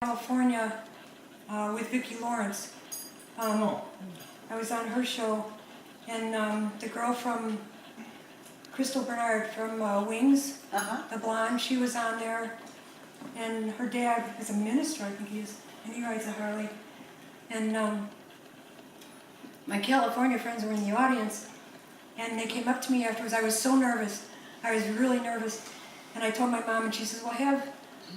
California with Vicki Lawrence. I was on her show, and the girl from Crystal Bernard from Wings, the blonde, she was on there, and her dad is a minister, I think he is, and he rides a Harley. And my California friends were in the audience, and they came up to me afterwards. I was so nervous. I was really nervous. And I told my mom, and she says, well,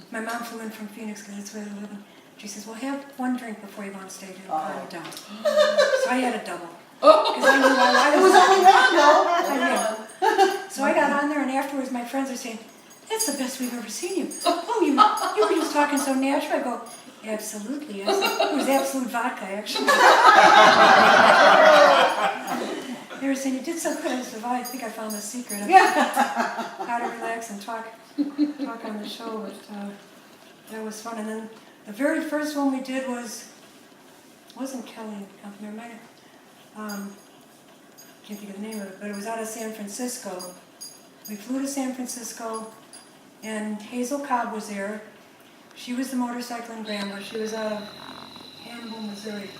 my mom flew in from Phoenix because that's where they live. She says, well, have one drink before you go on stage and calm you down. So I had a double. Because I knew I was only one, though. So I got on there, and afterwards my friends are saying, that's the best we've ever seen you. Oh, you were just talking so natural. I go, absolutely. I said, it was absolute vodka, actually. They were saying, you did so good. I said, well, I think I found the secret of how to relax and talk on the show. But that was fun. And then the very first one we did wasn't Kelly and Company, or might have, can't think of the name of it, but it was out of San Francisco. We flew to San Francisco, and Hazel Cobb was there. She was the motorcycling grandma. She was out of Hannibal, Missouri.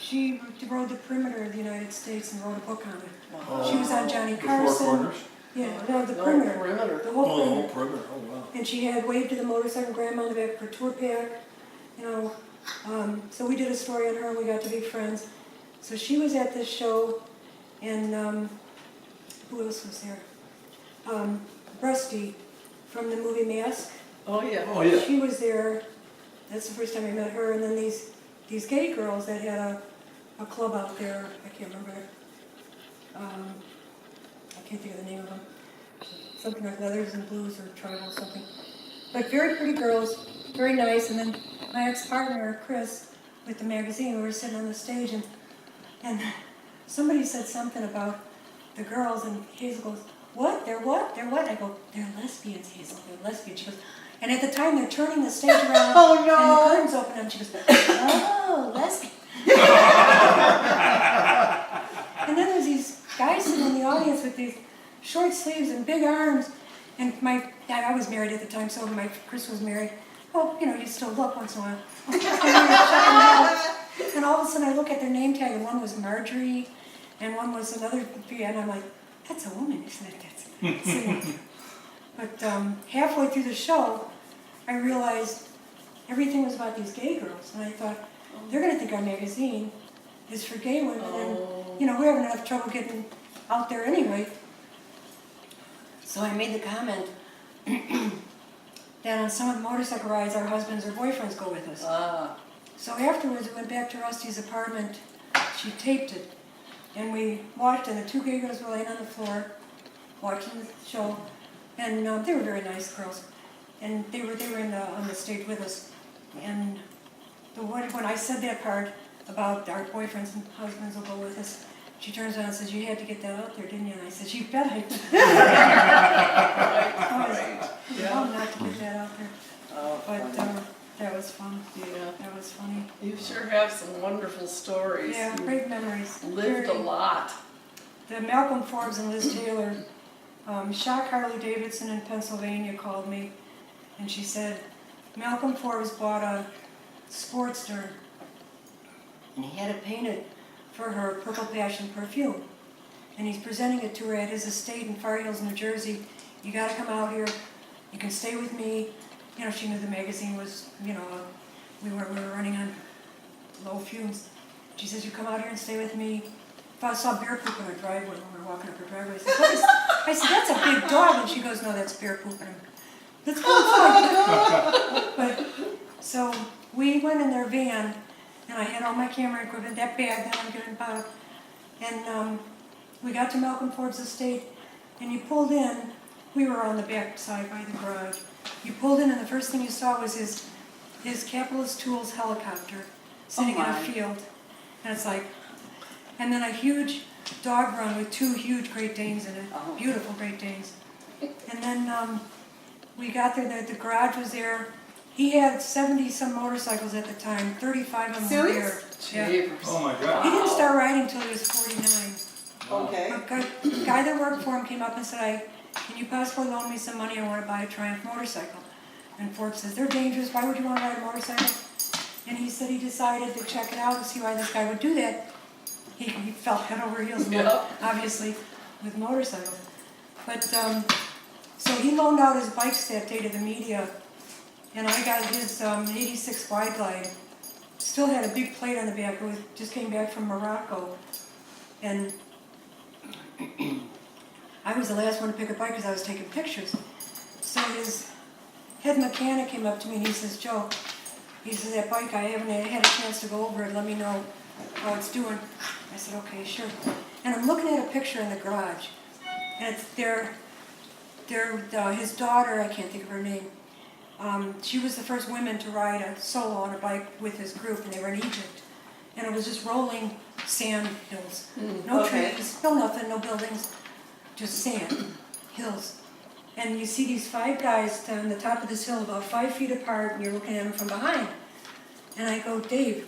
She rode the perimeter of the United States and wrote a book on it. Wow. She was on Johnny Carson. Yeah, no, the perimeter. The whole perimeter. Oh, wow. And she had waved to the motorcycle grandma on the back of her tour pack. You know, so we did a story on her, and we got to be friends. So she was at this show, and who else was there? Rusty from the movie Mask. Oh yeah. Oh yeah. She was there. That's the first time I met her. And then these gay girls that had a club out there. I can't remember. I can't think of the name of them. Something like Leathers and Blues or Tribal or something. But very pretty girls, very nice. And then my ex-partner Chris with the magazine, we were sitting on the stage, and somebody said something about the girls, and Hazel goes, "What? They're what? They're what?" I go, "They're lesbians, Hazel. They're lesbians." She goes, and at the time they're turning the stage around, oh, no. and the curtains open, and she goes, "Oh, lesbian." And then there's these guys sitting in the audience with these short sleeves and big arms, and I was married at the time, so Chris was married. Well, you know, you still look once in a while. And all of a sudden I look at their name tag, and one was Marjorie, and one was another, and I'm like, that's a woman, isn't it? But halfway through the show, I realized everything was about these gay girls, and I thought, they're going to think our magazine is for gay women, and you know, we're having enough trouble getting out there anyway. So I made the comment that on some of the motorcycle rides, our husbands or boyfriends go with us. So afterwards, we went back to Rusty's apartment. She taped it, and we watched, and the two gay girls were laying on the floor watching the show, and they were very nice girls, and they were on the stage with us. And when I said that part about our boyfriends and husbands will go with us, she turns around and says, "You had to get that out there, didn't you?" And I said, "You bet I did." I was not to get that out there. But that was fun. Yeah. That was funny. You sure have some wonderful stories. Yeah, great memories. Lived a lot. The Malcolm Forbes and Liz Taylor, Shock Harley Davidson in Pennsylvania called me, and she said, Malcolm Forbes bought a Sportster, and he had it painted for her Purple Passion perfume. And he's presenting it to her at his estate in Far Hills, New Jersey. You got to come out here. You can stay with me. You know, she knew the magazine was, you know, we were running on low fumes. She says, "You come out here and stay with me." If I saw bear poop in her driveway when we were walking up her driveway, I said, "That's a big dog." And she goes, "No, that's bear poop in him." That's kind of fun. But so we went in their van, and I had all my camera equipment, that bag that I'm giving Bob, and we got to Malcolm Forbes' estate, and you pulled in. We were on the back side by the garage. You pulled in, and the first thing you saw was his Capitalist Tools helicopter sitting in a field, and it's like, and then a huge dog run with two huge Great Danes in it, beautiful Great Danes, and then we got there. The garage was there. He had 70-some motorcycles at the time, 35 of them were there. Yeah. Oh my God. He didn't start riding until he was 49. Okay. A guy that worked for him came up and said, "Can you possibly loan me some money? I want to buy a Triumph motorcycle." And Ford says, they're dangerous, why would you want to ride a motorcycle? And he said he decided to check it out and see why this guy would do that. He fell head over heels, Yeah. obviously, with motorcycles. But, so he loaned out his bikes that day to the media, and I got his 86 Wide Glide. Still had a big plate on the back. Just came back from Morocco. And I was the last one to pick a bike because I was taking pictures. So his head mechanic came up to me and he says, Joe, he says, that bike, I haven't had a chance to go over it. Let me know how it's doing. I said, okay, sure. And I'm looking at a picture in the garage. And it's his daughter, I can't think of her name. She was the first woman to ride a solo on a bike with his group, and they were in Egypt. And it was just rolling sand hills. No trees, no nothing, no buildings, just sand, hills. And you see these 5 guys down the top of this hill about 5 feet apart, and you're looking at them from behind. And I go, Dave,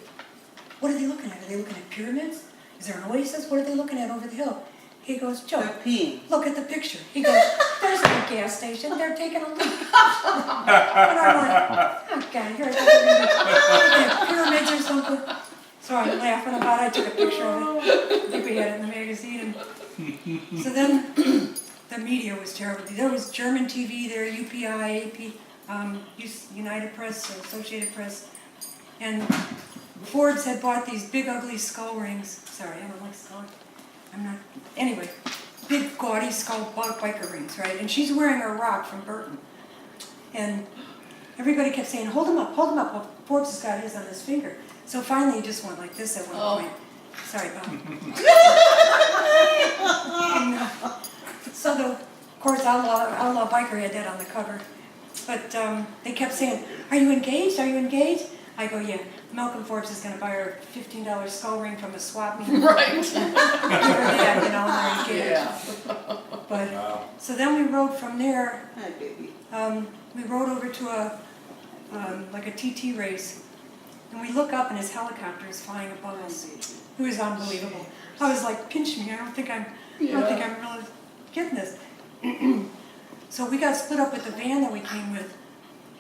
what are they looking at? Are they looking at pyramids? Is there an oasis? What are they looking at over the hill? He goes, Joe, look at the picture. He goes, there's no gas station. They're taking a leak. And I'm like, oh, God, you're looking at pyramids or something. So I'm laughing about it. I took a picture of it. I think we had it in the magazine. So then the media was terrible. There was German TV there, UPI, AP, United Press, Associated Press. And Forbes had bought these big, ugly skull rings. Sorry, I don't like skull. I'm not. Anyway, big, gaudy skull biker rings, right? And she's wearing a rock from Burton. And everybody kept saying, hold him up, hold him up. Well, Forbes has got his on his finger. So finally he just went like this at one point. Sorry, Bob. And, so of course, Outlaw Biker had that on the cover. But they kept saying, are you engaged? Are you engaged? I go, yeah. Malcolm Forbes is going to buy her a $15 skull ring from a swap meet. Right. Give her that, and they're engaged. Yeah. But so then we rode from there. Hi, baby. We rode over to a like a TT race, and we look up and his helicopter is flying above us. It was unbelievable. I was like, pinch me. I don't think I'm really getting this. So we got split up with the van that we came with.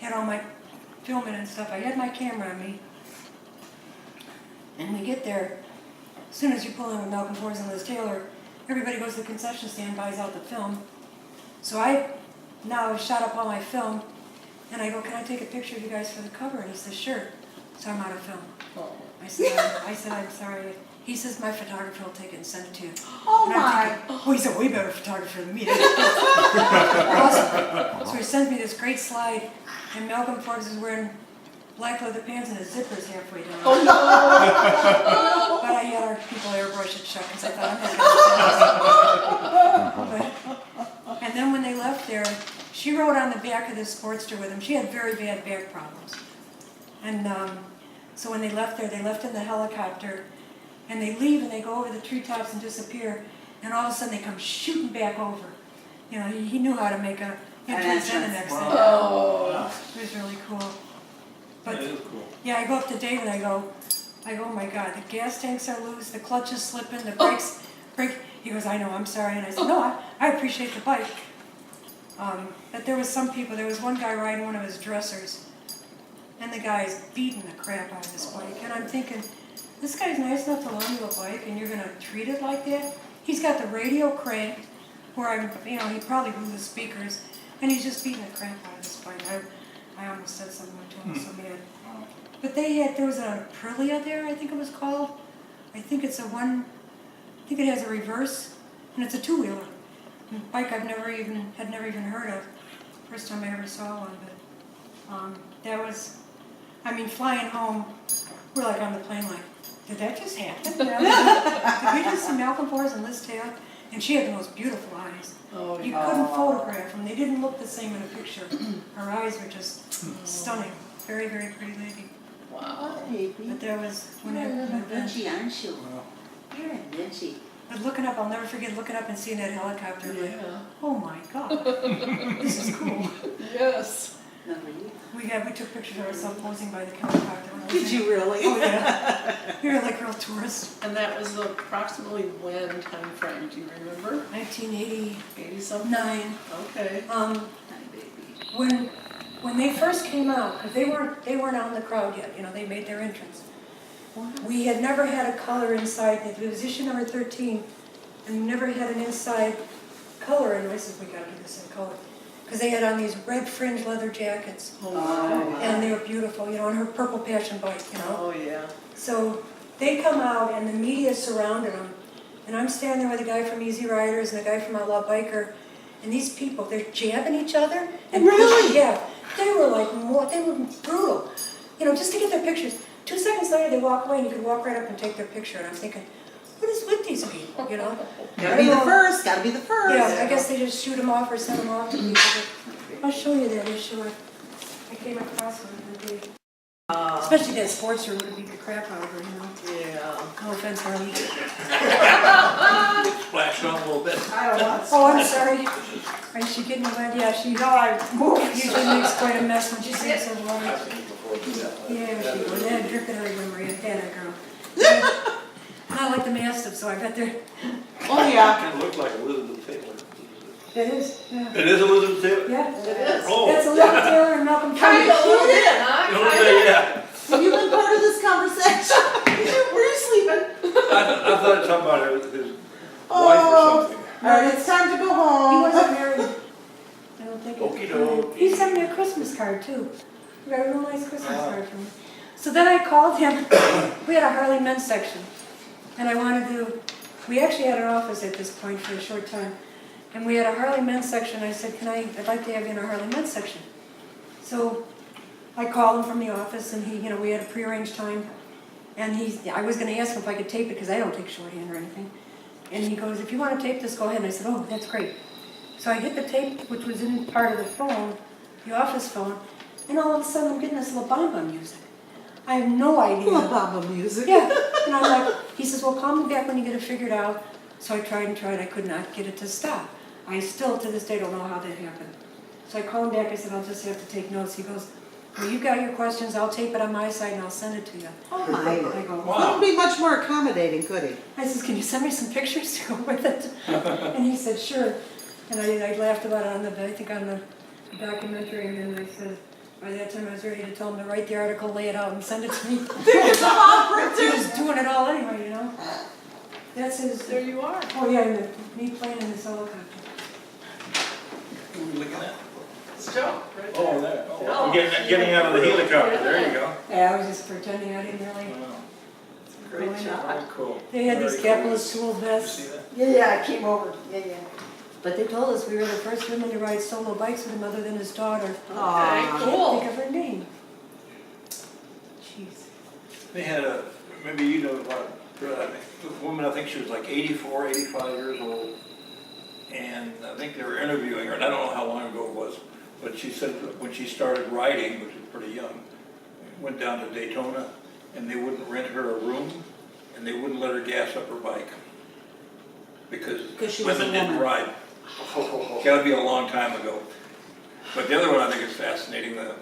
Had all my filming and stuff. I had my camera on me. And we get there, as soon as you pull in with Malcolm Forbes and Liz Taylor, everybody goes to the concession stand, buys out the film. So I now shot up all my film, and I go, can I take a picture of you guys for the cover? And he says, sure. So I'm out of film. I said, I'm sorry. He says, my photographer will take it and send it to you. Oh and my! Thinking, oh, he's a way better photographer than me. Awesome. So he sends me this great slide, and Malcolm Forbes is wearing black leather pants and his zipper's halfway down. Oh no! But I had our people airbrush it shut because I thought I'm not going to do. And then when they left there, she rode on the back of this Sportster with him. She had very bad back problems. And so when they left there, they left in the helicopter, and they leave and they go over the treetops and disappear, and all of a sudden they come shooting back over. You know, he knew how to make a entrance and an exit. Oh. It was really cool. But That is cool. yeah, I go up to Dave and I go, oh my God, the gas tanks are loose, the clutch is slipping, the brakes break. He goes, I know, I'm sorry. And I said, no, I appreciate the bike. But there was some people, there was one guy riding one of his dressers, and the guy's beating the crap out of this bike. And I'm thinking, this guy's nice enough to loan you a bike and you're going to treat it like that? He's got the radio cranked, where he probably blew the speakers, and he's just beating the crap out of this bike. I almost said something to him so bad. But there was a Aprilia there, I think it was called. I think it has a reverse, and it's a two-wheeler. A bike had never even heard of. First time I ever saw one, but that was, flying home, we're like on the plane like, did that just happen? Did we just see Malcolm Forbes and Liz Taylor? And she had the most beautiful eyes. Oh, You yeah. couldn't photograph them. They didn't look the same in a picture. Her eyes were just stunning. Very, very pretty lady. Wow. What, baby? But that was when You're a little I Vinci, aren't you? Well, You're a Vinci. But looking up, I'll never forget looking up and seeing that helicopter. Like, Yeah. oh my God, this is cool. Yes. We took pictures of ourselves posing by the helicopter. When I was Did in. you really? Oh yeah. We were like real tourists. And that was approximately when time frame? Do you remember? 1989. 80 something? Okay. Hi, baby. When when they first came out, because they weren't out in the crowd yet, you know, they made their entrance. We had never had a color inside, it was issue number 13, and we never had an inside color, and I said, we gotta do this in color. Because they had on these red fringe leather jackets, and they were beautiful, you know, on her purple passion bike, you know. Oh, yeah. So they come out, and the media surrounded them, and I'm standing there with a guy from Easy Riders and a guy from Outlaw Biker, and these people, they're jabbing each other and pushing, yeah. They were they were brutal, you know, just to get their pictures. 2 seconds later, they walk away, and you could walk right up and take their picture, and I'm thinking, what is with these people, you know? Gotta be the first, gotta be the first. Yeah, I guess they just shoot them off or send them off to people. But I'll show you that issue. I came across one the other day. Especially that sports room would beat the crap out of her, you know? Yeah. No offense, Harley. Splashed on a little bit. I don't want. Oh, I'm sorry. Is she getting wet? Yeah, she usually makes quite a mess when she sees so water. Yeah, she was. They had dripping everywhere, Maria. That girl. Not like the Mastiff, so I bet they're... Oh, yeah. Kind of looked like Elizabeth Taylor. It is, yeah. It is Elizabeth Taylor? Yeah. It is. Oh. That's Elizabeth Taylor and Malcolm Kind Fleming. of looked in, huh? You know, yeah. Have you been part of this conversation? Were you sleeping? I thought something about his wife Oh. or something. All right, it's time to go He home. wasn't married. I don't think. Okie doke. He sent me a Christmas card too. We got a real nice Christmas card from him. So then I called him. We had a Harley men's section, and I wanted to. We actually had an office at this point for a short time, and we had a Harley men's section. I said, I'd like to have you in our Harley men's section. So I called him from the office, and he, we had a prearranged time, and I was going to ask him if I could tape it because I don't take shorthand or anything. And he goes, if you want to tape this, go ahead. And I said, oh, that's great. So I hit the tape, which was in part of the phone, the office phone, and all of a sudden I'm getting this La Bamba music. I have no idea. La Bamba music. Yeah, and I'm like, he says, well, call me back when you get it figured out. So I tried and tried, I could not get it to stop. I still, to this day, don't know how that happened. So I called him back, I said, I'll just have to take notes. He goes, well, you've got your questions, I'll tape it on my side and I'll send it to you. Oh my. I go, Couldn't be much more accommodating, could he? I says, can you send me some pictures to go with it? And he said, sure. And I laughed about it on the documentary, and then I said, by that time I was ready to tell him to write the article, lay it out, and send it to me. He was doing it all anyway, That's his. There you are. Oh yeah, and me playing in this helicopter. What are we looking at? It's Joe, right there. Oh, there. Oh, Oh. getting out of the helicopter. There you go. Yeah, I was just pretending I didn't really. Wow. Great shot. Very cool. They had these Very capitalist tool You vests. see that? Yeah, I came over. Yeah. But they told us we were the first women to ride solo bikes with him other than his daughter. Okay, I can't cool. think of her name. Jeez. They had maybe you know about the woman, I think she was like 84, 85 years old. And I think they were interviewing her, and I don't know how long ago it was, but she said that when she started riding, which was pretty young, went down to Daytona, and they wouldn't rent her a room, and they wouldn't let her gas up her bike. Because she was a women didn't woman. ride. Gotta be a long time ago. But the other one I think is fascinating, the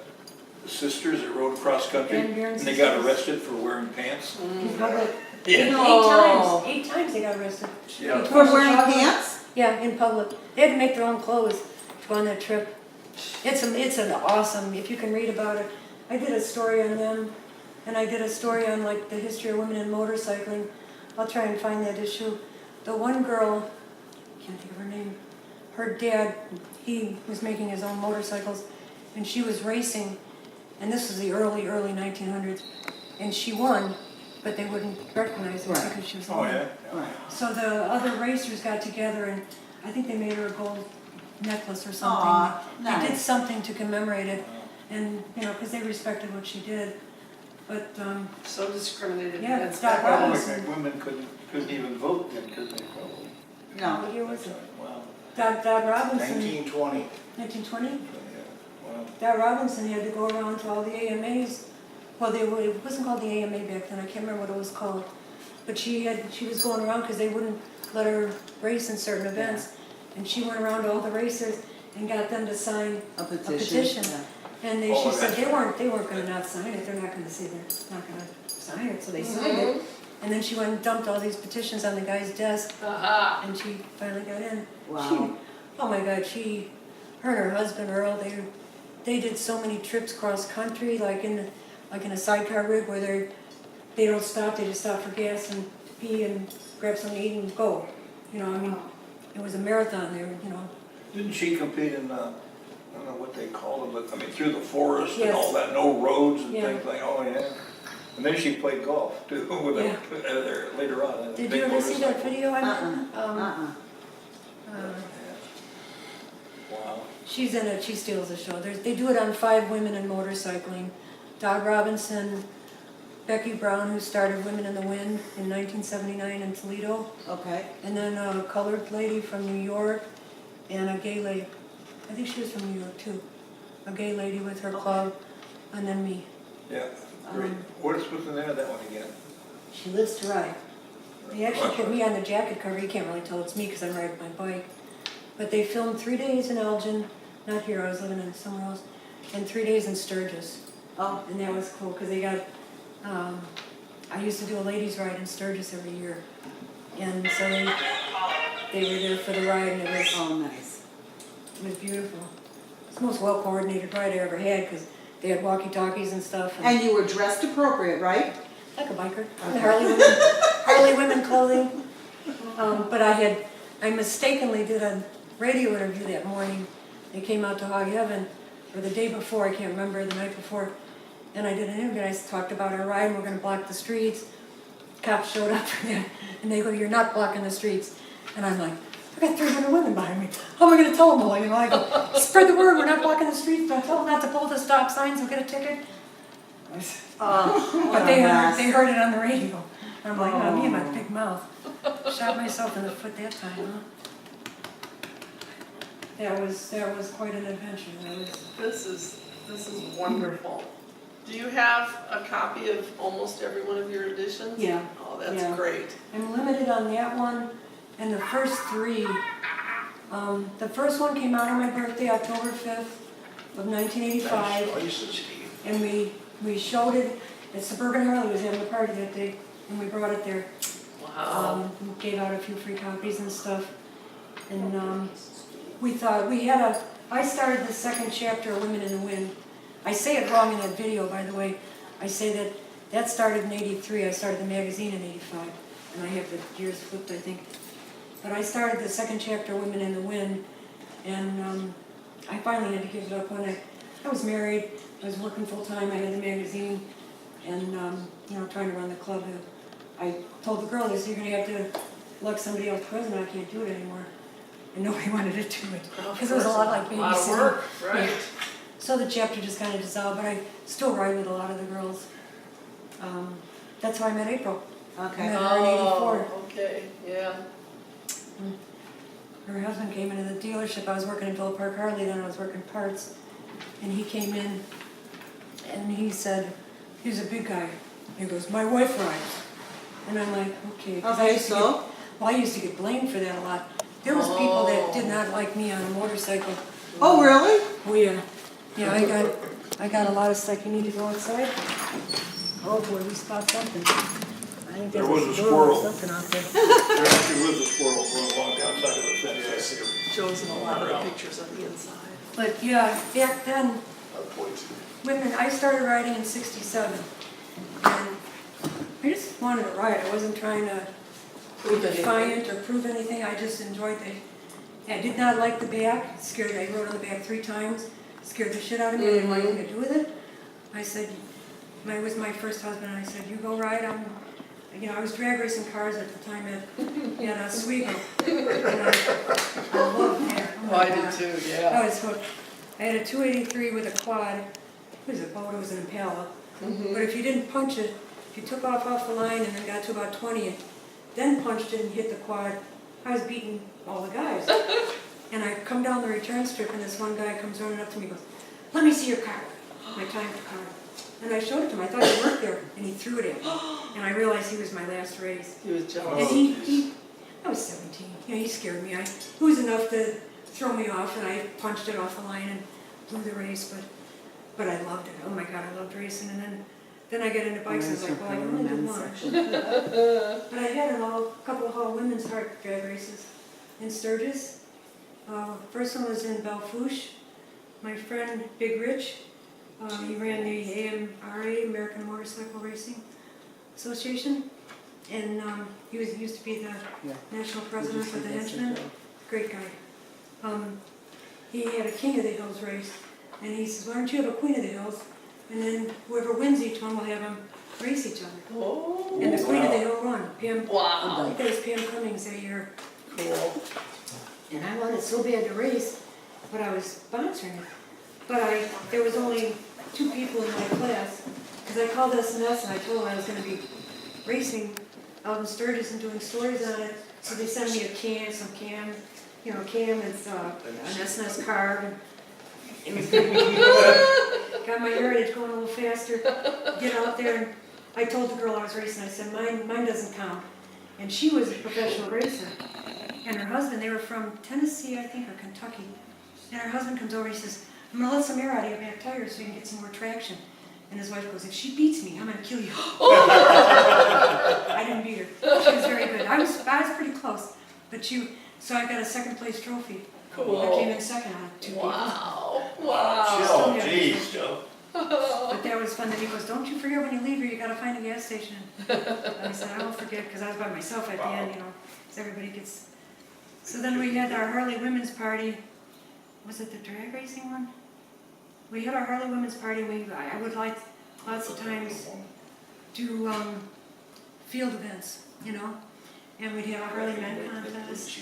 sisters that rode cross country, Van Buren and they got sisters. arrested for wearing pants. In public. Yeah. No. Eight times they got arrested. Yeah. For wearing pants? Yeah, in public. They had to make their own clothes to go on that trip. It's an awesome, if you can read about it. I did a story on them, and I did a story on like the history of women in motorcycling. I'll try and find that issue. The one girl, I can't think of her name, her dad, he was making his own motorcycles, and she was racing, and this was the early 1900s, and she won, but they wouldn't recognize her Right. because she was a Oh, woman. yeah? Right. So the other racers got together, and I think they made her a gold necklace or something. Aw, They did nice. something to commemorate it, and because they respected what she did. But So discriminated Yeah, against. Doc that woman. Robinson. Women couldn't even vote then, couldn't they? Probably. No. what year was it? Wow. Doc Robinson, 1920. 1920. Yeah. Wow. Doc Robinson had to go around to all the AMAs. Well, it wasn't called the AMA back then. I can't remember what it was called. But she was going around because they wouldn't let her race in certain events, and she went around to all the racers and got them to sign A petition. petition. Yeah. And Oh, she said that's they weren't going to not sign it. They're not going to say they're not going to sign it, so they signed it. And then she went and dumped all these petitions on the guy's desk, Aha. and she finally got in. Wow. Oh my God, her and her husband Earl, they did so many trips cross country, like in a sidecar rig where they don't stop, they just stop for gas and pee and grab something to eat and go. You know, I mean, it was a marathon there, you know. Didn't she compete in, I don't know what they call it, but I mean, through the forest and Yes. all that, no roads and Yeah. things like, oh yeah. And then she played golf too, with Yeah. there later on. Did you ever see that video I Uh-uh. made? Wow. She's in it, she steals the show. They do it on 5 Women in Motorcycling. Dog Robinson, Becky Brown, who started Women in the Wind in 1979 in Toledo, Okay. and then a colored lady from New York, and a gay lady, I think she was from New York too, a gay lady with her club, and then me. Yeah, great. What's the name of that one again? She lives to ride. They actually put me on the jacket cover. You can't really tell it's me because I'm riding my bike. But they filmed 3 days in Elgin, not here, I was living in somewhere else, and 3 days in Sturgis. Oh, And that was cool because they got, I used to do a ladies' ride in Sturgis every year. And so they were there for the ride, and it oh, nice. was beautiful. It's the most well-coordinated ride I ever had because they had walkie-talkies and stuff. And you were dressed appropriate, right? Like a biker, in Harley women clothing. But I mistakenly did a radio interview that morning. They came out to Hog Heaven, or the day before, I can't remember, the night before. And I did an interview, and I talked about our ride, and we're gonna block the streets. Cops showed up for that, and they go, "You're not blocking the streets." And I'm like, I got 300 women behind me. How am I gonna tell them all? You know, I go, spread the word, we're not blocking the streets, don't tell them not to pull the stop signs, we'll get a ticket. Oh, But they heard it on the radio. I'm like, oh, me and my Oh. big mouth. Shot myself in the foot that time, huh? That was quite an adventure. This is wonderful. Do you have a copy of almost every one of your editions? Yeah. Oh, that's Yeah. great. I'm limited on that one, and the first 3. The first one came out on my birthday, October 5th of 1985, and we showed it at Suburban Harley was having a party that day, and we brought it there. Wow. We gave out a few free copies and stuff, and we thought I started the second chapter of Women in the Wind. I say it wrong in that video, by the way. I say that started in '83. I started the magazine in '85, and I have the years flipped, I think. But I started the second chapter, Women in the Wind, and I finally had to give it up when I was married. I was working full time. I had the magazine, and trying to run the club. I told the girl, "You're going to have to elect somebody else president. I can't do it anymore." And nobody wanted to do it because it was a lot like babysitting. A lot of work, right? Yeah. So the chapter just kind of dissolved, but I still ride with a lot of the girls. That's how I met April. Okay. I met her in '84. Oh, okay, yeah. Her husband came into the dealership. I was working in Villa Park Harley, then I was working parts. And he came in and he said, he was a big guy. He goes, "My wife rides." And I'm like, okay. 'Cause Okay, I used to get blamed for that a lot. There was people that did not like me on a motorcycle. Oh, really? Oh yeah. Yeah, I got a lot of stuff. You need to go outside? Oh boy, we spot something. I think There there's was a squirrel or squirrel. something out there. There actually was a squirrel going along the outside of the fence. Yeah, I see him. Joe's in a lot of the pictures on the inside. But yeah, back then, Point. I started riding in '67. And I just wanted to ride. I wasn't trying to be defiant or prove anything. I just enjoyed it. I did not like the back. I rode on the back 3 times. Scared the shit out of me. I didn't want anything to do with it. I said, it was my first husband, and I said, "You go ride." I was drag racing cars at the time at Oswego. And I loved that. Oh, I did too, yeah. I was hooked. I had a 283 with a quad. It was a boat, it was an Impala. But if you didn't punch it, if you took off the line and then got to about 20, then punched it and hit the quad, I was beating all the guys. And I come down the return strip and this one guy comes running up to me and goes, "Let me see your card." My timed card. And I showed it to him. I thought he worked there, and he threw it at me. And I realized he was my last race. He was And jealous. I was 17. He scared me. It was enough to throw me off, and I punched it off the line and blew the race. But I loved it. Oh my God, I loved racing. And then I got into bikes, and I was like, well, I can only do one. But I had a couple of all women's heart drag races in Sturgis. First one was in Belfouche, my friend Big Rich, he ran the AMRA, American Motorcycle Racing Association, and he used to be the national president for the Henchmen. Great guy. He had a King of the Hills race, and he says, why don't you have a Queen of the Hills, and then whoever wins each one will have them race each other. Oh, And the Queen of the Hill won. Pam, wow. I think it was Pam Cummings that year. Cool. And I wanted so bad to race, but I was sponsoring it. But there was only 2 people in my class, because I called S&S and I told them I was going to be racing out in Sturgis and doing stories on it. So they sent me some cam, it's an S&S card. And got my heritage going a little faster, get out there. And I told the girl I was racing, I said, mine doesn't count. And she was a professional racer. And her husband, they were from Tennessee, I think, or Kentucky. And her husband comes over, he says, I'm going to let some air out of your back tires so you can get some more traction. And his wife goes, if she beats me, I'm going to kill you. I didn't beat her. She was very good. I was pretty close. But so I got a 2nd place trophy. Cool. I came in 2nd on 2 people. Wow. Wow. Joe, geez, Joe. But that was fun. Then he goes, don't you forget when you leave here, you got to find a gas station. And I said, I won't forget, because I was by myself at the end, because everybody gets... So then we had our Harley Women's Party. Was it the drag racing one? We had our Harley Women's Party. I would like lots of times do field events, and we'd have a Harley Men contest.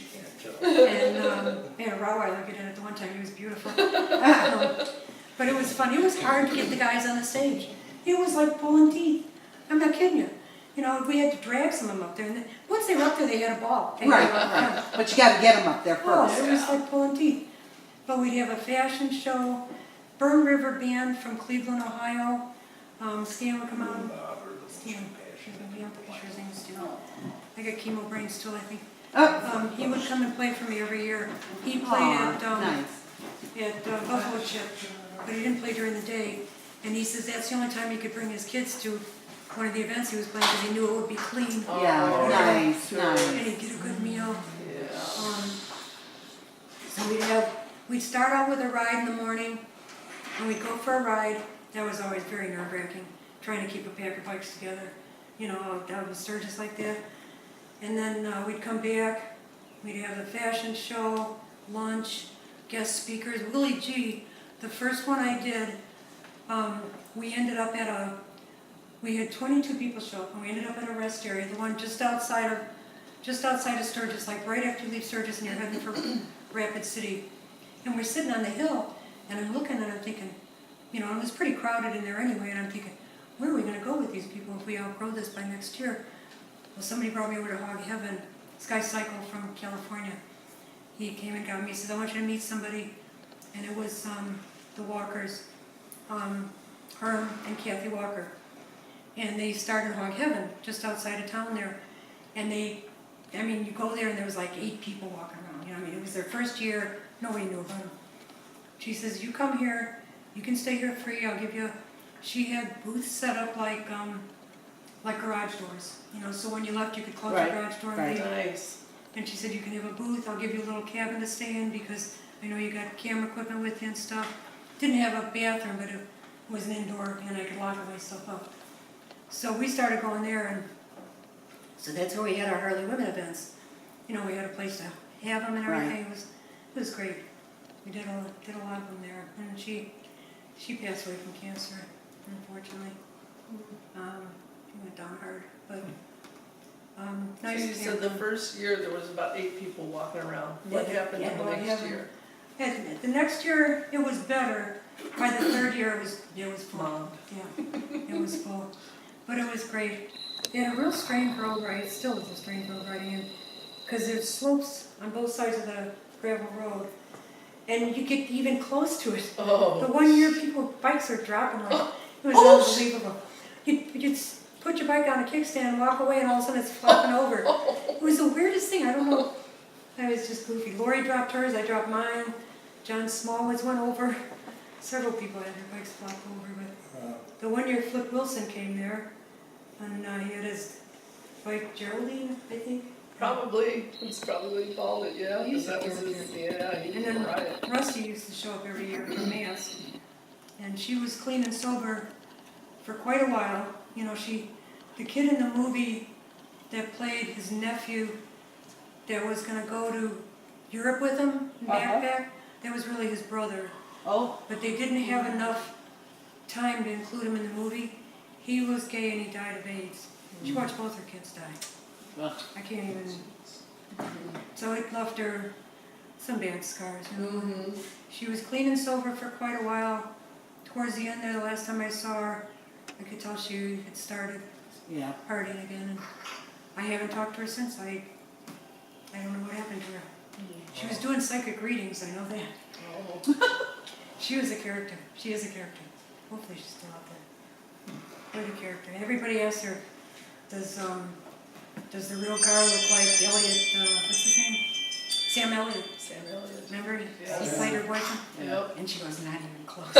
And we had a Rottweiler get in at the one time. He was beautiful. But it was fun. It was hard to get the guys on the stage. It was like pulling teeth. I'm not kidding you. We had to drag some of them up there. And then, once they were up there, they had a ball. Right. But you got to get them up there first. It was like pulling teeth. But we'd have a fashion show. Burn River Band from Cleveland, Ohio. Stan would come out. Stan. She's going to be on the pictures. His name is Stan. I got chemo brain still, I think. He would come and play for me every year. He played at Buffalo Chip, but he didn't play during the day. And he says that's the only time he could bring his kids to one of the events he was playing, because he knew it would be clean. Yeah, nice. And he'd get a good meal. Yeah. So we'd start out with a ride in the morning, and we'd go for a ride. That was always very nerve-wracking, trying to keep a pack of bikes together, down in Sturgis like that. And then we'd come back, we'd have the fashion show, lunch, guest speakers. Willie G, the first one I did, we ended up we had 22 people show up, and we ended up at a rest area, the one just outside of Sturgis, like right after you leave Sturgis and you're heading for Rapid City. And we're sitting on the hill, and I'm looking and I'm thinking, it was pretty crowded in there anyway, and I'm thinking, where are we going to go with these people if we outgrow this by next year? Well, somebody brought me over to Hog Heaven, this guy Cycle from California. He came and got me, he said, I want you to meet somebody. And it was the Walkers, Herm and Kathy Walker. And they started Hog Heaven, just outside of town there. And you go there and there was like 8 people walking around. It was their first year, nobody knew about them. She says, you come here, you can stay here free, I'll give you... She had booths set up like garage doors. So when you left, you could close the garage door and leave. Nice. And she said, you can have a booth, I'll give you a little cabin to stay in, because I know you got camera equipment with you and stuff. Didn't have a bathroom, but it was an indoor, and I could lock my stuff up. So we started going there, and so that's where we had our Harley Women events. We had a place to have them and everything. Right. It was great. We did a lot of them there, and she passed away from cancer, unfortunately. She went down hard, but nice. So you said the first year there was about 8 people walking around. What happened in the next year? And the next year it was better. By the 3rd year it was full. Wow. Yeah, it was full. But it was great. They had a real strange road ride. It still is a strange road riding in, because there's slopes on both sides of the gravel road, and you get even close to it. Oh. The one year bikes are dropping like it was unbelievable. You'd put your bike on a kickstand and walk away, and all of a sudden it's flopping over. It was the weirdest thing. I don't know. I was just goofy. Lori dropped hers. I dropped mine. John Smallwoods went over. Several people had their bikes flop over, but the one year Flip Wilson came there, and he had his wife Geraldine, I think, Probably, it's probably called it, yeah, He because used that to was do his, yeah, he And did then riot. Rusty used to show up every year for mass, and she was clean and sober for quite a while. You know, the kid in the movie that played his nephew that was gonna go to Europe with him in backpack, that was really his brother. Oh, But they didn't have enough time to include him in the movie. He was gay and he died of AIDS. She watched both her kids die. Ugh. I can't even. So it left her some bad scars. You know? Mm-hmm. She was clean and sober for quite a while. Towards the end there, the last time I saw her, I could tell she had started yeah. partying again. And I haven't talked to her since. I don't know what happened to her. She was doing psychic readings, I know that. Oh. She was a character. She is a character. Hopefully she's still out there. What a character. And everybody asks her, does the real Gar look like Elliot, what's his name? Sam Elliott. Sam Elliott. Remember? Yeah. He played her boyfriend. Yep. And she goes, not even close.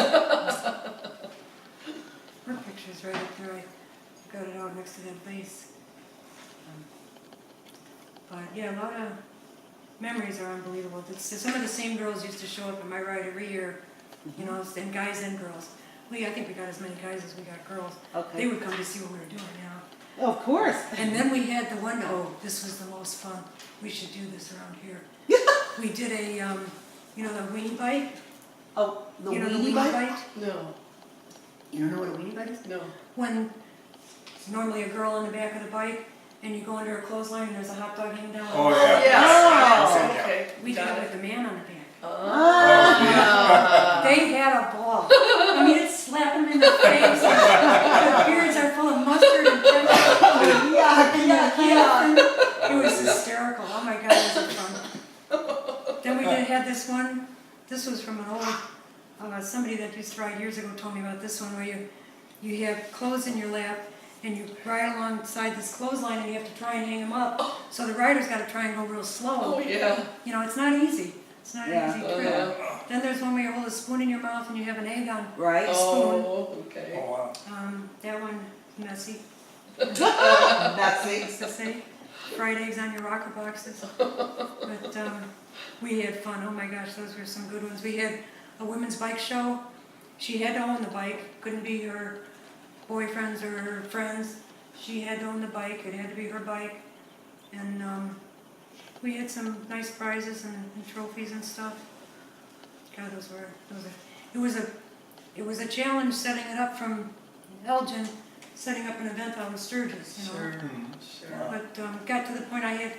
Her picture's right up there. I got it out next to that vase. But yeah, a lot of memories are unbelievable. Some of the same girls used to show up in my ride every year, you know, and guys and girls. I think we got as many guys as we got girls. Okay. They would come to see what we were doing, you know. Of course. And then we had the one, oh, this was the most fun. We should do this around here. We did a, you know, the weenie bite? Oh, the You know weenie the bite? No, You don't know what a weenie bite is? no. When normally a girl on the back of the bike, and you go under a clothesline and there's a hot dog hanging down. Oh, Yes, yeah. yes, okay. We did Got it with the man on the back. Ah. They had a ball. I mean, it's slapping them in the face. Their beards are full of mustard and ketchup. Yeah. It was hysterical. Oh my God, it was fun. Then we had this one. This was from an old, somebody that used to ride years ago told me about this one where you have clothes in your lap and you ride alongside this clothesline and you have to try and hang them up. So the rider's got to try and go real slow. Oh, yeah. You know, it's not easy. It's not Yeah. an easy Oh, trip. yeah. Then there's one where you hold a spoon in your mouth and you have an egg on Right. a spoon. Oh, okay. Oh, wow. That one, messy, That's used to say. Fried eggs on your rocker boxes. But we had fun. Oh my gosh, those were some good ones. We had a women's bike show. She had to own the bike. Couldn't be her boyfriends or her friends. She had to own the bike. It had to be her bike. And we had some nice prizes and trophies and stuff. God, it was a challenge setting it up from Elgin, setting up an event out in Sturgis, you know. Sure, Hmm. sure. But got to the point I had,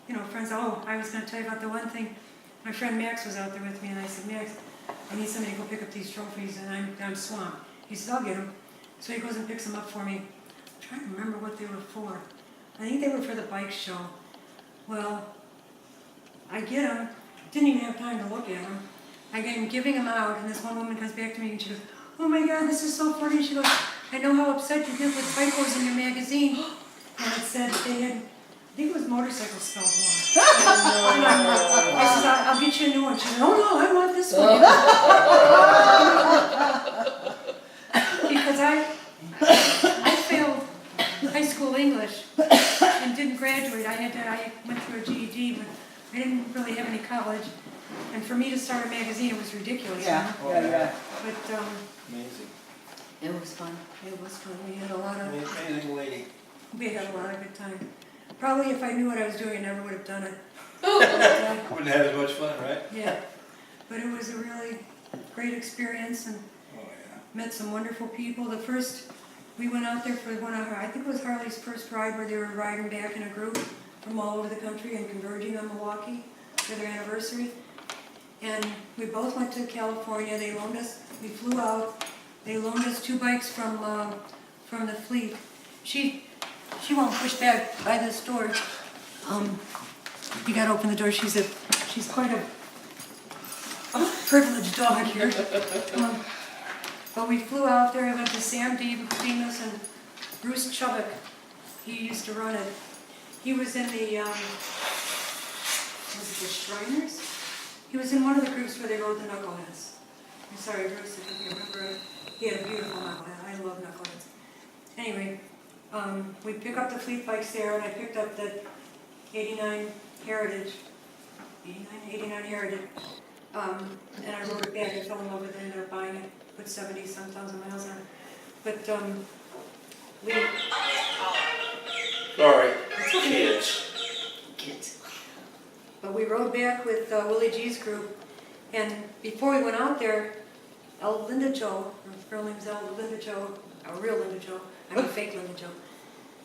you know, friends, oh, I was going to tell you about the one thing. My friend Max was out there with me, and I said, Max, I need somebody to go pick up these trophies, and I'm swamped. He said, I'll get them. So he goes and picks them up for me. I'm trying to remember what they were for. I think they were for the bike show. Well, I get them, didn't even have time to look at them. I'm giving them out, and this one woman comes back to me, and she goes, oh my God, this is so funny. She goes, I know how upset you get with typos in your magazine. And it said they had, I think it was motorcycle spelled wrong. And I said, I'll get you a new one. She said, oh no, I want this one. Because I failed high school English and didn't graduate. I went through a GED, but I didn't really have any college. And for me to start a magazine, it was ridiculous. Yeah, You know? yeah. But Amazing. it was fun. It was fun. We had a lot of Amazing lady. We had a lot of good time. Probably if I knew what I was doing, I never would have done it. Wouldn't have as much fun, right? Yeah, but it was a really great experience and Oh, yeah. met some wonderful people. We went out there for one of I think it was Harley's first ride where they were riding back in a group from all over the country and converging on Milwaukee for their anniversary. And we both went to California. They loaned us, we flew out. They loaned us 2 bikes from the fleet. She won't push back by this door. You gotta open the door. She's quite a privileged dog here. But we flew out there. I went to Sam Demas and Bruce Chubbuck. He used to run it. He was in the was it the Shriners? He was in one of the groups where they rode the Knuckleheads. I'm sorry, Bruce, if you remember it. He had a beautiful knucklehead. I love knuckleheads. Anyway, we pick up the fleet bikes there, and I picked up 89 Heritage, 89 Heritage. And I rode it back, I fell in love with it, ended up buying it, put 70-some thousand miles on it. But we, Sorry, it's okay. kids. But we rode back with Willie G's group, and before we went out there, Linda Jo, her real name's Linda Jo, a real Linda Jo, I mean fake Linda Jo,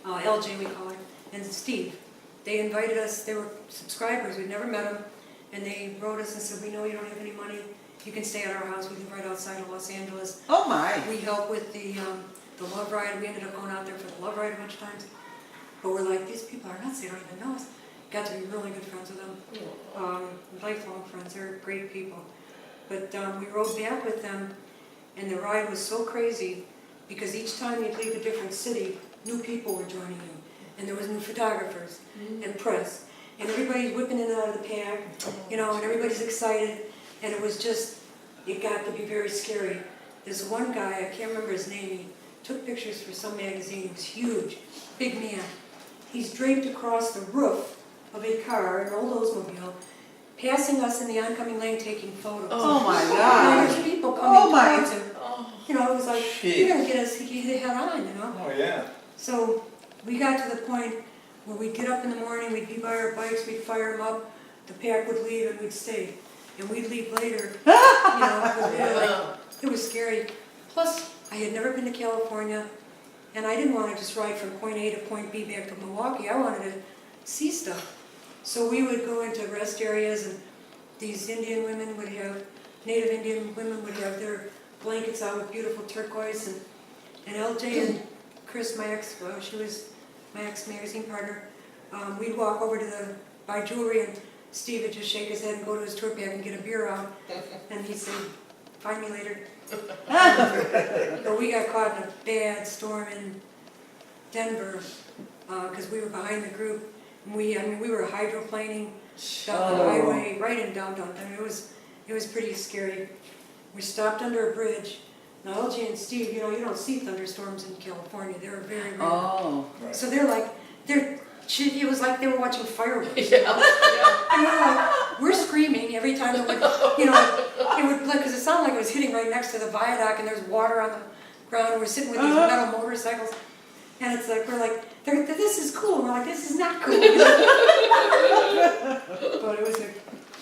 LJ we call her, and Steve. They invited us, they were subscribers, we'd never met them, and they wrote us and said, we know you don't have any money, you can stay at our house, we live right outside of Los Angeles. Oh my. We help with the love ride, we ended up going out there for the love ride a bunch of times. But we're like, these people are nuts, they don't even know us. Got to be really good friends with them, lifelong friends, they're great people. But we rode back with them, and the ride was so crazy, because each time you'd leave a different city, new people were joining you. And there was new photographers and press. And everybody's whipping in and out of the pack, you know, and everybody's excited. And it was just, it got to be very scary. This one guy, I can't remember his name, he took pictures for some magazine, he was huge, big man. He's draped across the roof of a car, an old Oldsmobile, passing us in the oncoming lane taking photos. Oh my And God. there's people Oh coming my. towards him. You know, it was like, you're gonna get us head on, you know? Oh, yeah. So we got to the point where we'd get up in the morning, we'd be by our bikes, we'd fire them up, the pack would leave and we'd stay. And we'd leave later, you know, because we were like, it was scary. Plus, I had never been to California, and I didn't want to just ride from point A to point B back to Milwaukee. I wanted to see stuff. So we would go into rest areas, and these Indian women would have, Native Indian women would have their blankets out with beautiful turquoise, and LJ and Chris, my ex, she was my ex-magazine partner, we'd walk over to buy jewelry, and Steve would just shake his head and go to his tour bag and get a beer out, and he'd say, find me later. But we got caught in a bad storm in Denver, because we were behind the group. And we were hydroplaning down the highway, right in downtown Denver. It was pretty scary. We stopped under a bridge. Now LG and Steve, you know, you don't see thunderstorms in California. They're very rare. Oh. So they're like, it was like they were watching fireworks. Yeah. And we're like, we're screaming every time it would, you know, it would, because it sounded like it was hitting right next to the viaduct, and there's water on the ground, and we're sitting with these metal motorcycles, and it's like, we're like, this is cool, and we're like, this is not cool. But it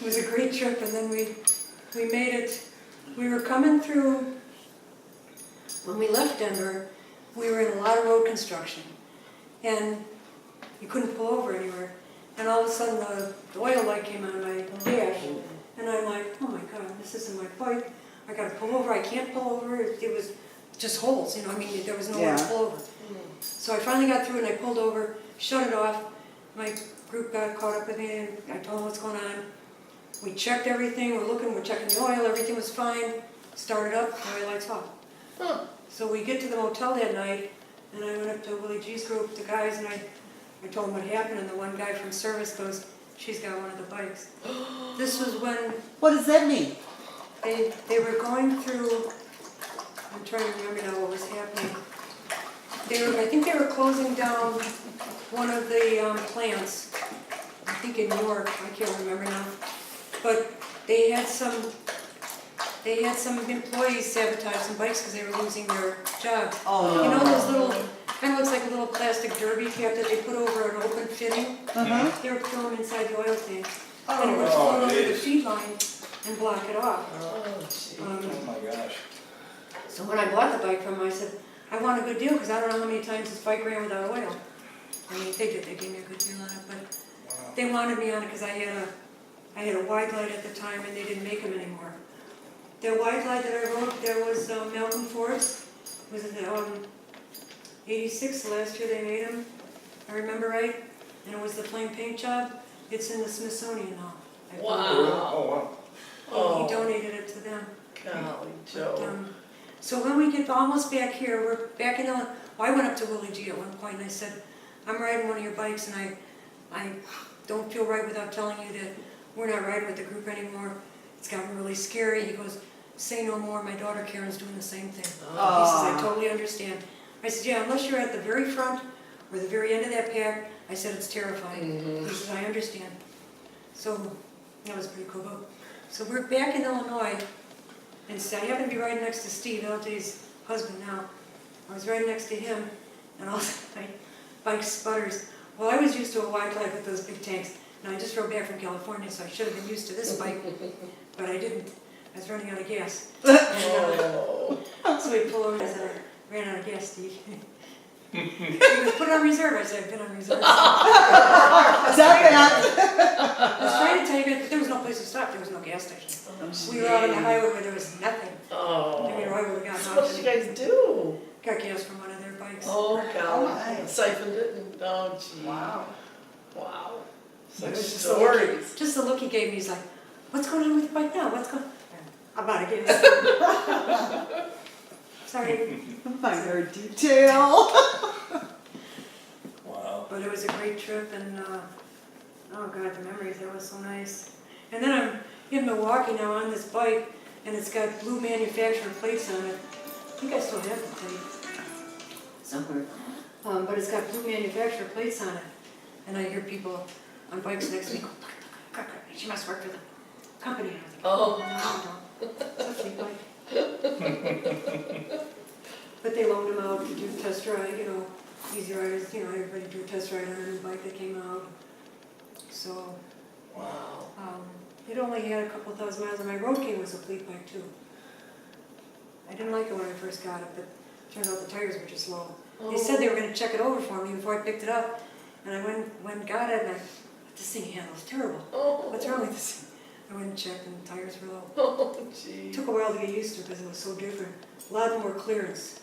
was a great trip, and then we made it, we were coming through, when we left Denver, we were in a lot of road construction, and you couldn't pull over anywhere. And all of a sudden the oil light came on my dash, and I'm like, oh my God, this isn't my bike. I gotta pull over, I can't pull over. It was just holes, you know, I mean, there was nowhere to pull over. So I finally got through and I pulled over, shut it off. My group got caught up with me, and I told them what's going on. We checked everything, we're checking the oil, everything was fine. Started up, the oil lights off. So we get to the motel that night, and I went up to Willie G's group, the guys, and I told them what happened, and the one guy from service goes, she's got one of the bikes. This was when What does that mean? they were going through, I'm trying to remember now what was happening. I think they were closing down one of the plants, I think in New York, I can't remember now. But they had some employees sabotage some bikes because they were losing their jobs. Oh, You no. know those little, kind of looks like a little plastic derby cap that they put over an open fitting? They were throwing them inside the oil tank. And it would float over the feed line and block it off. Oh, my gosh. So when I bought the bike from them, I said, I want a good deal because I don't know how many times this bike ran without oil. I mean, they did, they gave me a good deal on it, but they wanted me on it because I had a wide light at the time and they didn't make them anymore. The wide light that I wrote, there was Malcolm Ford's, was it 86, last year they made them, I remember right, and it was the flame paint job. It's in the Smithsonian now. Wow. He donated it to them. Golly, But, Joe. so when we get almost back here, we're back in Illinois. Well, I went up to Willie G at one point and I said, I'm riding one of your bikes and I don't feel right without telling you that we're not riding with the group anymore. It's gotten really scary. He goes, say no more. My daughter Karen's doing the same thing. He says, I totally understand. I said, yeah, unless you're at the very front or the very end of that pack, I said, it's terrifying. He says, I understand. So, that was pretty cool. So we're back in Illinois, and so I happen to be right next to Steve, LJ's husband now. I was right next to him, and all of a sudden my bike sputters. Well, I was used to a wide leg with those big tanks, and I just rode back from California, so I should have been used to this bike, but I didn't. I was running out of gas. And, so we pulled over and I said, I ran out of gas, Steve. He goes, put it on reserve. I said, I've been on reserve. Is that bad? I was trying to tell you, but there was no place to stop. There was no gas station. We were out on the highway where there was nothing. Oh. I mean, I would have gotten So off what did you and guys do? got gas from one of their bikes. Oh, Oh, God. nice. Siphoned it and, oh, gee. Wow. Wow. It Such was just the look stories. just the look he gave me. He's like, what's going on with the bike now? What's going on? I'm out of gas. Sorry. Minor detail. Wow. But it was a great trip, and oh God, the memories, that was so nice. And then I'm in Milwaukee now on this bike, and it's got blue manufacturer plates on it. I think I still have the plate somewhere. But it's got blue manufacturer plates on it. And I hear people on bikes next to me go, she must work for the company. And I was like, Oh. no, I don't. It's a fleet bike. But they loaned them out to do test ride, you know, easy riders, you know, everybody do a test ride on a new bike that came out. So, Wow. it only had a couple thousand miles, and my Road King was a fleet bike too. I didn't like it when I first got it, but it turned out the tires were just low. They said they were gonna check it over for me before I picked it up, and I went and got it, and I, this thing handles terrible. Oh. What's wrong with this thing? I went and checked, and the tires were low. Oh, gee. It took a while to get used to it because it was so different. A lot more clearance.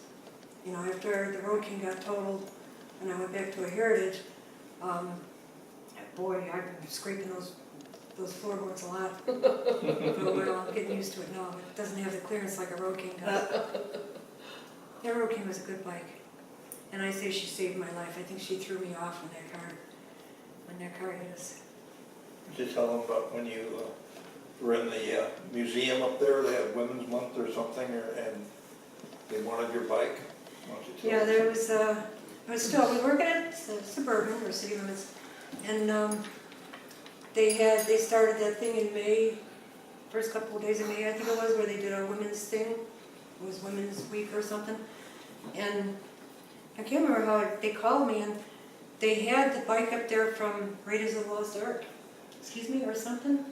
You know, after the Road King got totaled and I went back to a Heritage, boy, I've been scraping those floorboards a lot. For a while, I'm getting used to it now. It doesn't have the clearance like a Road King does. That Road King was a good bike. And I say she saved my life. I think she threw me off when that car hit us. Did you tell them about when you were in the museum up there, they had Women's Month or something, and they wanted your bike? Why don't you tell Yeah, us? there was, I was still, we were working at Suburban or City Limits, and they started that thing in May, first couple of days of May, I think it was, where they did a women's thing. It was Women's Week or something. And I can't remember how they called me, and they had the bike up there from Raiders of the Lost Ark, or something.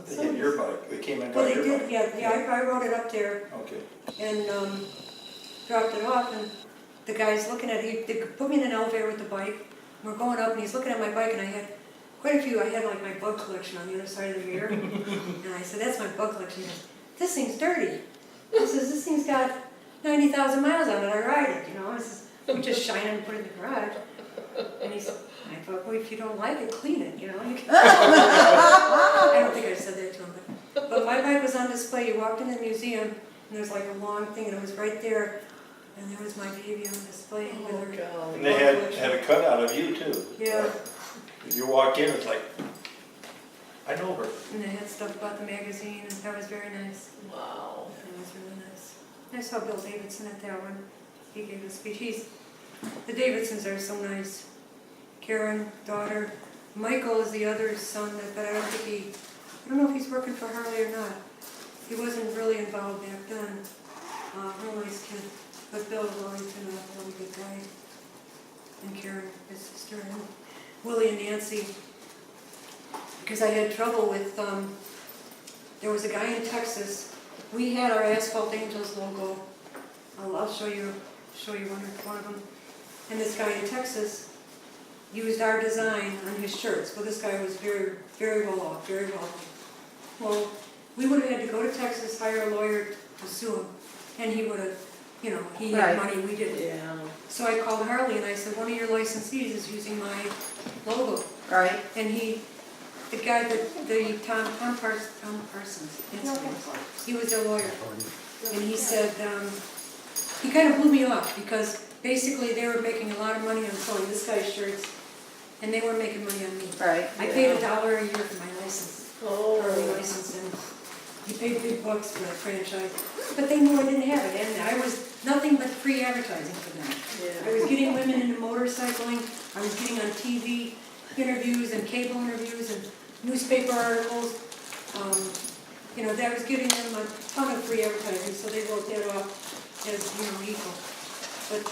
They had your bike, they came and Well, got they your did, bike? yeah, I rode it up there Okay. and dropped it off, and the guy's looking at it. They put me in an elevator with the bike. We're going up, and he's looking at my bike, and I had quite a few. I had like my bug collection on the other side of the mirror, and I said, "That's my bug collection." He goes, "This thing's dirty." He says, "This thing's got 90,000 miles on it. I ride it, you know." I says, "We just shine it and put it in the garage." And he said, "I thought, well, if you don't like it, clean it, you know." You can I don't think I said that to him, but my bike was on display. You walked in the museum, and there's like a long thing, and it was right there. And there was my baby on display with Oh, her. God. And they had a cutout of you too. Yeah. Right? If you walk in, it's like, I know her. And they had stuff about the magazine, and that was very nice. Wow. It was really nice. I saw Bill Davidson at that one. He gave a speech. The Davidsons are so nice. Karen, daughter. Michael is the other son, but I don't know if he's working for Harley or not. He wasn't really involved back then. Real nice kid. But Bill has always been a really good guy. And Karen, his sister, and Willie and Nancy. Because I had trouble with, there was a guy in Texas. We had our Asphalt Angels logo. I'll show you one of them. And this guy in Texas used our design on his shirts. Well, this guy was very, very well off, very wealthy. Well, we would have had to go to Texas, hire a lawyer to sue him, and he would have, you know, he had money, we didn't. Yeah. So I called Harley and I said, one of your licensees is using my logo. Right. And the guy, Tom Parsons, he was their lawyer. And he said, he kind of blew me off because basically they were making a lot of money on selling this guy's shirts, and they weren't making money on me. Right. I paid $1 a year for my license, Harley license, and he paid big bucks for that franchise. But they knew I didn't have it, and I was nothing but free advertising for them. I was getting women into motorcycling, I was getting on TV interviews and cable interviews and newspaper articles. You know, that was giving them a ton of free advertising, so they wrote that off as, you know, equal. But,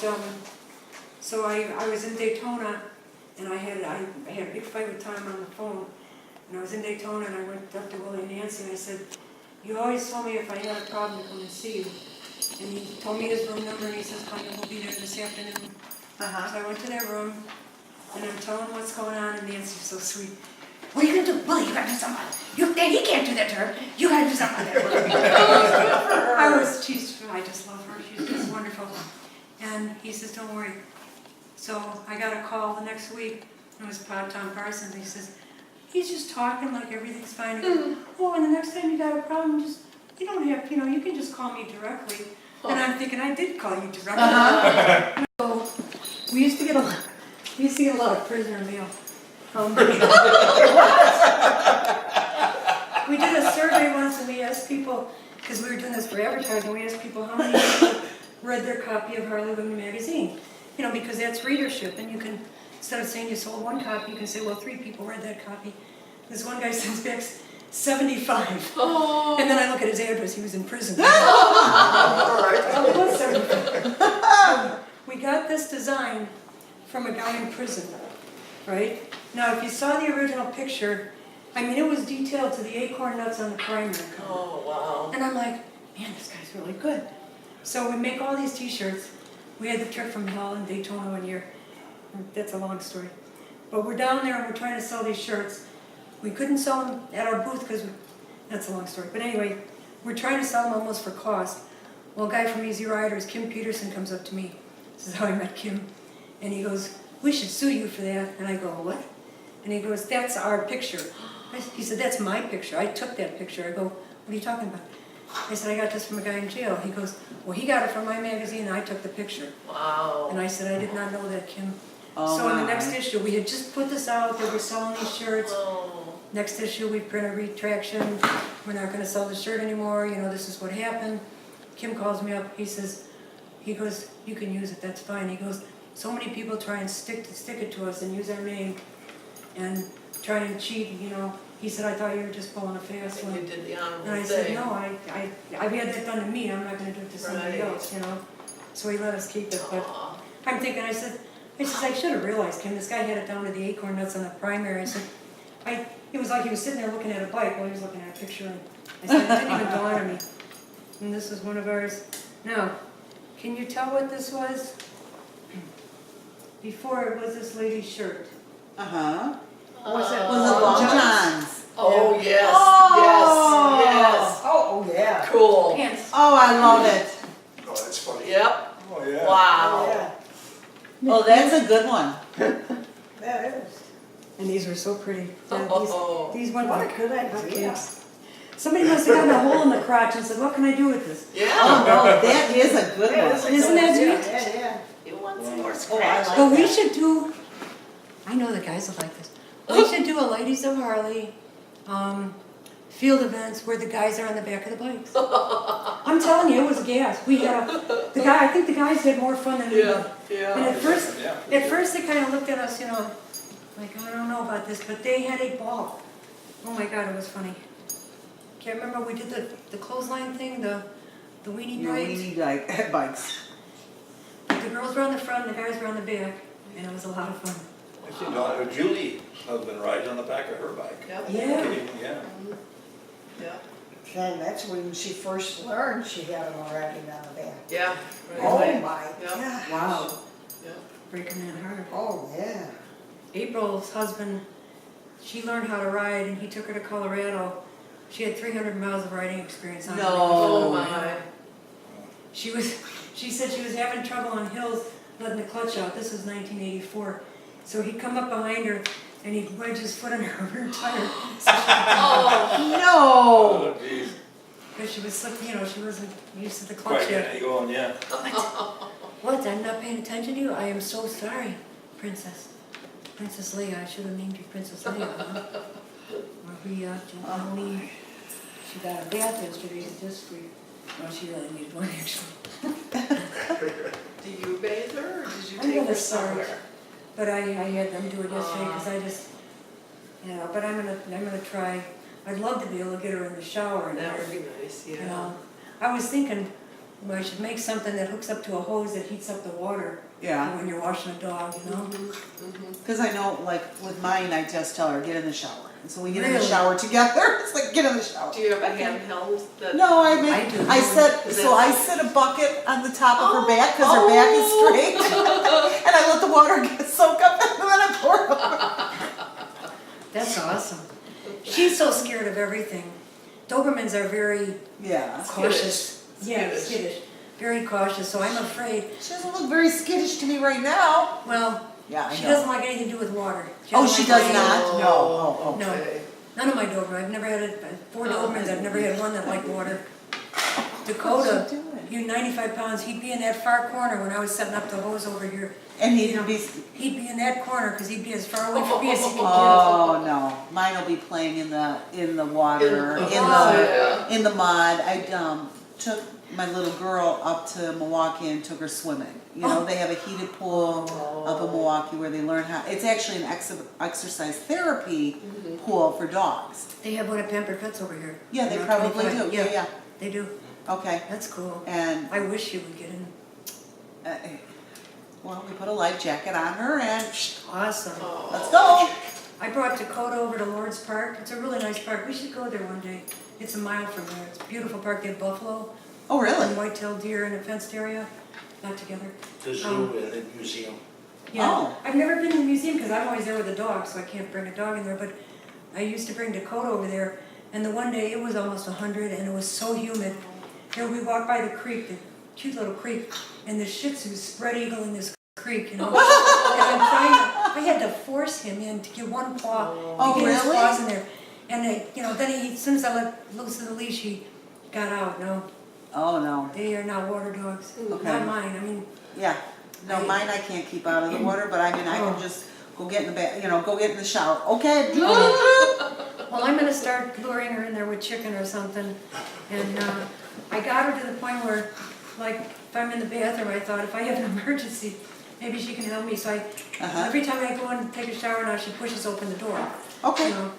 so I was in Daytona, and I had a big fight with Tom on the phone. And I was in Daytona, and I went up to Willie and Nancy, and I said, you always told me if I had a problem to come and see you. And he told me his room number, and he says, Connie, we'll be there this afternoon. So I went to their room, and I'm telling them what's going on, and Nancy's so sweet. What are you gonna do? Willie, you gotta do something. He can't do that to her. You gotta do something with that. I just love her. She's just wonderful. And he says, don't worry. So I got a call the next week. It was Tom Parsons. He says, he's just talking like everything's fine. Oh, and the next time you got a problem, you don't have, you can just call me directly. And I'm thinking, I did call you directly. So we used to get a lot of prisoner mail. We did a survey once, and we asked people, because we were doing this for advertising, we asked people how many people read their copy of Harley Women magazine. Because that's readership, and you can, instead of saying you sold one copy, you can say, well, 3 people read that copy. This one guy sends back 75. Oh. And then I look at his address, he was in prison. It was 75. We got this design from a guy in prison, right? Now, if you saw the original picture, it was detailed to the acorn nuts on the primary cover. Oh, wow. And I'm like, man, this guy's really good. So we make all these t-shirts. We had the trip from hell in Daytona one year. That's a long story. But we're down there and we're trying to sell these shirts. We couldn't sell them at our booth because, that's a long story. But anyway, we're trying to sell them almost for cost. Well, a guy from Easy Riders, Kim Peterson, comes up to me. This is how I met Kim. And he goes, we should sue you for that. And I go, what? And he goes, that's our picture. He said, that's my picture. I took that picture. I go, what are you talking about? I said, I got this from a guy in jail. He goes, well, he got it from my magazine, and I took the picture. Wow. And I said, I did not know that, Kim. Oh, so in the my. next issue, we had just put this out. They were selling these shirts. Oh. Next issue, we print a retraction. We're not going to sell the shirt anymore. This is what happened. Kim calls me up. He goes, you can use it. That's fine. He goes, so many people try and stick it to us and use our name and try and cheat, He said, I thought you were just pulling a fast one. You did the honorable And I thing. said, no, I've had that done to me. I'm not going to do it to somebody Right. else, So he let us keep it. But Aw. I'm thinking, I said, I should have realized, Kim, this guy had it down to the acorn nuts on the primary. I said, it was like he was sitting there looking at a bike while he was looking at a picture. And I said, it didn't even dawn on me. And this is one of ours. Now, can you tell what this was? Before it was this lady's shirt. Was it Was it Long John's? John's? Oh, yes, Oh. yes, Oh, yeah. yes. Cool. Pants. Oh, I love it. Oh, that's funny. Yep. Oh, yeah. Wow. Yeah, Oh, that's a good one. that is. And these were so pretty. Yeah, Oh. these went What a like good idea. hotcakes. Somebody must have gotten a hole in the crotch and said, what can I do with this? Yeah. Oh, no, that is a good Yeah, one. that's a Isn't good that idea. neat? Yeah, yeah. You want some more Oh, I scratch? like But we that. should do, I know the guys will like this. We should do a Ladies of Harley field events where the guys are on the back of the bikes. I'm telling you, it was gas. We had I think the guys had more fun than we did. Yeah, yeah. And at first Yeah. they kind of looked at us, like, I don't know about this, but they had a ball. Oh my God, it was funny. Can't remember, we did the clothesline thing, the weenie You know, we bites. need like bikes. The girls were on the front, and the guys were on the back, and it was a lot of fun. I see Julie's husband rides on the back of her bike. Yep. Yeah. Kidding, yeah. Yep. And that's when she first learned she had them already on the back. Yeah. Oh, Right. my Yep. gosh. Wow. Yep. Breaking that heart. Oh, yeah. April's husband, she learned how to ride, and he took her to Colorado. She had 300 miles of riding experience on her. Oh, my. She said she was having trouble on hills letting the clutch out. This was 1984. So he'd come up behind her and he'd wedge his foot under her rear tire. Oh. No! Oh, geez. Because she was slipping, she wasn't used to the clutch Quite yet. getting going, yeah. What? I'm not paying attention to you? I am so sorry, Princess. Princess Leia. I should have named you Princess Leia. Huh? Maria Giovannoni. She got a bath yesterday just for you. Well, she really needed one, actually. Do you bathe her, or did you I'm take gonna her start. somewhere? But I had them do it yesterday because I just, but I'm gonna try. I'd love to be able to get her in the shower in That there, would be nice, you yeah. know. I was thinking, well, I should make something that hooks up to a hose that heats up the water Yeah, when you're washing a dog, you know? because I know, like, with mine, I just tell her, get in the shower. And so we get in the Really? shower together. It's like, get in the shower. Do you have a handheld that? No, I I make, do. I set a bucket on the top of her back, because her back is straight. And I let the water soak up, and then I pour it over. That's awesome. She's so scared of everything. Dobermans are very Yeah. cautious. Yeah, Skittish. skittish. Very cautious, so I'm afraid, She doesn't look very skittish to me right now. well, Yeah, I she know. doesn't like anything to do with water. Oh, doesn't she like does rain. not? No. Oh, No. Okay. None of my Dobermans. I've never had 4 Dobermans. I've never had one that liked water. Dakota, What's she doing? you 95 pounds, he'd be in that far corner when I was setting up the hose over here. And You he'd know, be, He'd be in that corner because he'd be as far away from me as he could get. oh, no. Mine will be playing in the water, in the mud. I took my little girl up to Milwaukee and took her swimming. You know, they have a heated pool up in Milwaukee where they learn how, it's actually an exercise therapy pool for dogs. They have one at Pampered Pets over here. Yeah, they Around probably 25. do, yeah. They do. Okay, That's cool. and, I wish you would get in. well, we put a life jacket on her and Awesome. let's go. I brought Dakota over to Lord's Park. It's a really nice park. We should go there one day. It's a mile from here. It's a beautiful park. They have buffalo Oh, and really? white-tailed deer in a fenced area. Not together. The zoo and the museum. Yeah. Oh. I've never been in the museum because I'm always there with a dog, so I can't bring a dog in there. But I used to bring Dakota over there, and the one day it was almost 100, and it was so humid. Here we walked by the creek, the cute little creek, and the Shih Tzu spread eagle in this creek, you know. And I had to force him in to get one paw, Oh, to get his really? paws in there. And then as soon as I let loose of the leash, he got out. No, Oh, no. they are not water dogs. Okay. Not mine. I mean, Yeah, no, mine I can't keep out of the water, but I mean, I can just go get in the bath, go get in the shower. Okay. well, I'm gonna start luring her in there with chicken or something. And I got her to the point where, like, if I'm in the bathroom, I thought if I have an emergency, maybe she can help me. So every time I go in and take a shower now, she pushes open the door. Okay. You know?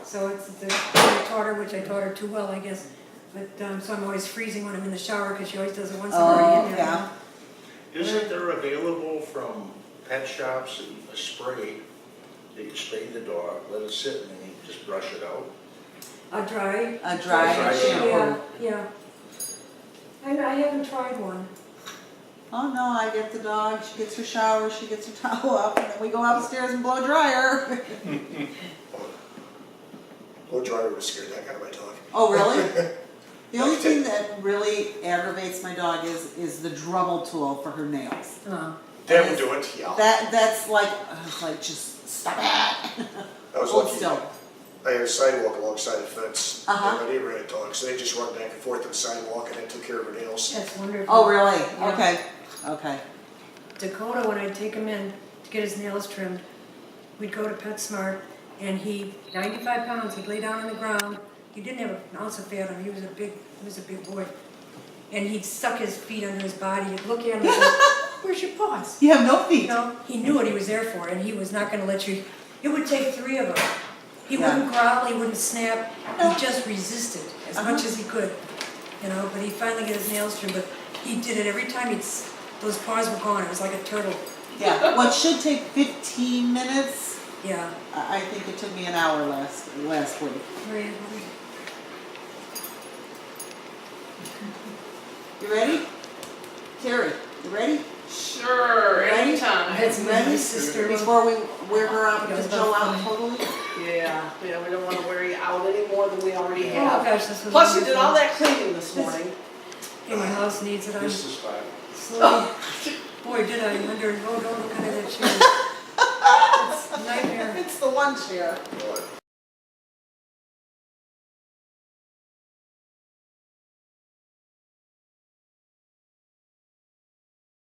So I taught her, which I taught her too well, I guess. But so I'm always freezing when I'm in the shower because she always does it once I'm already in there. yeah. Isn't there available from pet shops a spray that you spray the dog, let it sit, and then you just brush it out? A dry. A dry shampoo. Yeah, yeah. I haven't tried one. Oh, no, I get the dog, she gets her shower, she gets her towel up, and then we go upstairs and blow dry her. Blow dryer would scare that out of my dog. Oh, really? The only thing that really aggravates my dog is the Dremel tool for her nails. That would do it, yeah. That's like, just stop it. I was Hold lucky. still. I had a sidewalk alongside a fence. Uh-huh. And my neighbor had dogs, so they just run back and forth on the sidewalk and I took care of her nails. That's wonderful. Oh, really? Yeah. Okay. Dakota, when I'd take him in to get his nails trimmed, we'd go to PetSmart, and 95 pounds, he'd lay down on the ground. He didn't have an ounce of fat on him. He was a big boy. And he'd suck his feet under his body. You'd look at him and say, "Where's your paws?" You have no feet. You know, he knew what he was there for, and he was not going to let you. It would take 3 of them. He Yeah. wouldn't growl, he wouldn't snap. He just resisted as much as he could. But he'd finally get his nails trimmed. But he did it every time. Those paws were gone. It was like a turtle. Yeah, what should take 15 minutes, Yeah. I think it took me an hour last week. Very. You ready? Terry, you ready? Sure, Ready? anytime. That's my Ready? sister. Before we wear her out, It was Joe out about totally? Yeah, we don't want to wear you out any more than we already Oh have. gosh, this was. Plus, you did all wonderful. that cleaning this morning. Hey, my house needs it. I'm This is fine. slowly. Boy, did I wonder. Oh, don't look under that chair. It's a nightmare. It's the one chair. What?